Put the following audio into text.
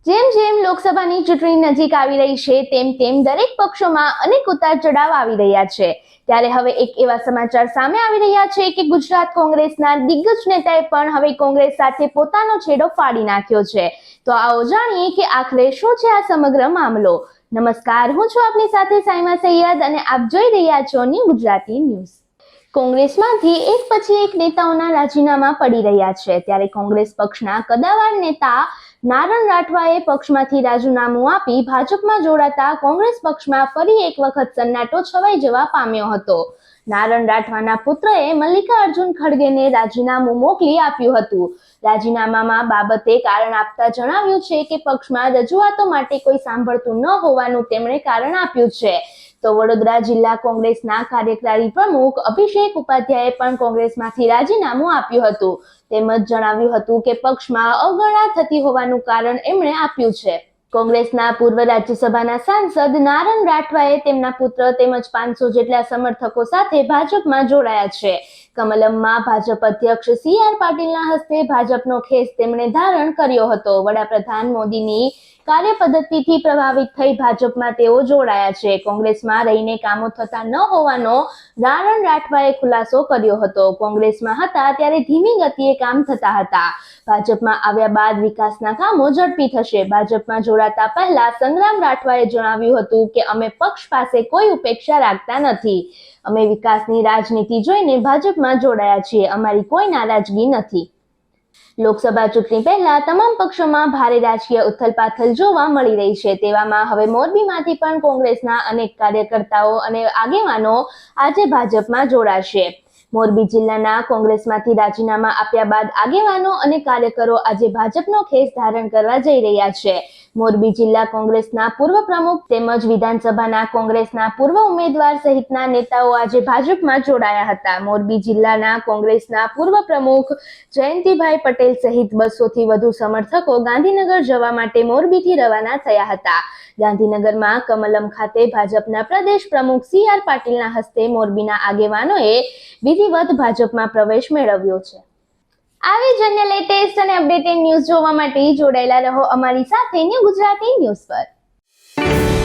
જેમ જેમ લોકસભાની ચૂંટણી નજીક આવી રહી છે તેમ તેમ દરેક પક્ષોમાં અનેક ઉતાર ચઢાવ આવી રહ્યા છે। ત્યારે હવે એક એવા સમાચાર સામે આવી રહ્યા છે કે ગુજરાત કોંગ્રેસના દિગ્ગજ નેતાએ પણ હવે કોંગ્રેસ સાથે પોતાનો છેડો ફાડી નાખ્યો છે। તો આવો જાણીએ કે આખરે શું છે આ સમગ્ર મામલો। નમસ્કાર, હું છું આપની સાથે સાઈમા સૈયદ અને આપ જોઈ રહ્યા છો ન્યૂ ગુજરાતી ન્યૂઝ। કોંગ્રેસમાંથી એક પછી એક નેતાઓના રાજીનામા પડી રહ્યા છે। ત્યારે કોંગ્રેસ પક્ષના કદાવર નેતા નારણ રાઠવાએ પક્ષમાંથી રાજીનામું આપી ભાજપમાં જોડાતા કોંગ્રેસ પક્ષમાં ફરી એક વખત સન્નાટો છવાઈ જવા પામ્યો હતો। નારણ રાઠવાના પુત્રએ મલ્લિકાર્જુન ખડગેને રાજીનામું મોકલી આપ્યું હતું। રાજીનામામાં બાબતે કારણ આપતા જણાવ્યું છે કે પક્ષમાં રજૂઆતો માટે કોઈ સાંભળતું ન હોવાનું તેમણે કારણ આપ્યું છે। તો વડોદરા જિલ્લા કોંગ્રેસના કાર્યકારી પ્રમુખ અભિષેક ઉપાધ્યાયે પણ કોંગ્રેસમાંથી રાજીનામું આપ્યું હતું। તેમજ જણાવ્યું હતું કે પક્ષમાં અવગણના થતી હોવાનું કારણ એમણે આપ્યું છે। કોંગ્રેસના પૂર્વ રાજ્યસભાના સાંસદ નારણ રાઠવાએ તેમના પુત્ર તેમજ 500 જેટલા સમર્થકો સાથે ભાજપમાં જોડાયા છે। કમલમમાં ભાજપ અધ્યક્ષ CR પાટીલના હસ્તે ભાજપનો ખેસ તેમણે ધારણ કર્યો હતો। વડાપ્રધાન મોદીની કાર્યપદ્ધતિથી પ્રભાવિત થઈ ભાજપમાં તેઓ જોડાયા છે। કોંગ્રેસમાં રહીને કામો થતા ન હોવાનો નારણ રાઠવાએ ખુલાસો કર્યો હતો। કોંગ્રેસમાં હતા ત્યારે ધીમી ગતિએ કામ થતા હતા। ભાજપમાં આવ્યા બાદ વિકાસના કામો ઝડપી થશે। ભાજપમાં જોડાતા પહેલા સંગ્રામ રાઠવાએ જણાવ્યું હતું કે અમે પક્ષ પાસે કોઈ ઉપેક્ષા રાખતા નથી। અમે વિકાસની રાજનીતિ જોઈને ભાજપમાં જોડાયા છીએ। અમારી કોઈ નારાજગી નથી। લોકસભા ચૂંટણી પહેલા તમામ પક્ષોમાં ભારે રાજકીય ઉથલપાથલ જોવા મળી રહી છે। તેવામાં હવે મોરબીમાંથી પણ કોંગ્રેસના અનેક કાર્યકર્તાઓ અને આગેવાનો આજે ભાજપમાં જોડાશે। મોરબી જિલ્લાના કોંગ્રેસમાંથી રાજીનામા આપ્યા બાદ આગેવાનો અને કાર્યકરો આજે ભાજપનો ખેસ ધારણ કરવા જઈ રહ્યા છે। મોરબી જિલ્લા કોંગ્રેસના પૂર્વ પ્રમુખ તેમજ વિધાનસભાના કોંગ્રેસના પૂર્વ ઉમેદવાર સહિતના નેતાઓ આજે ભાજપમાં જોડાયા હતા। મોરબી જિલ્લાના કોંગ્રેસના પૂર્વ પ્રમુખ જયંતિભાઈ પટેલ સહિત 200થી વધુ સમર્થકો ગાંધીનગર જવા માટે મોરબીથી રવાના થયા હતા। ગાંધીનગરમાં કમલમ ખાતે ભાજપના પ્રદેશ પ્રમુખ CR પાટીલના હસ્તે મોરબીના આગેવાનોએ વિધિવત ભાજપમાં પ્રવેશ મેળવ્યો છે। આવી જ અન્ય લેટેસ્ટ અને અપડેટેડ ન્યૂઝ જોવા માટે જોડાયેલા રહો અમારી સાથે ન્યૂ ગુજરાતી ન્યૂઝ પર।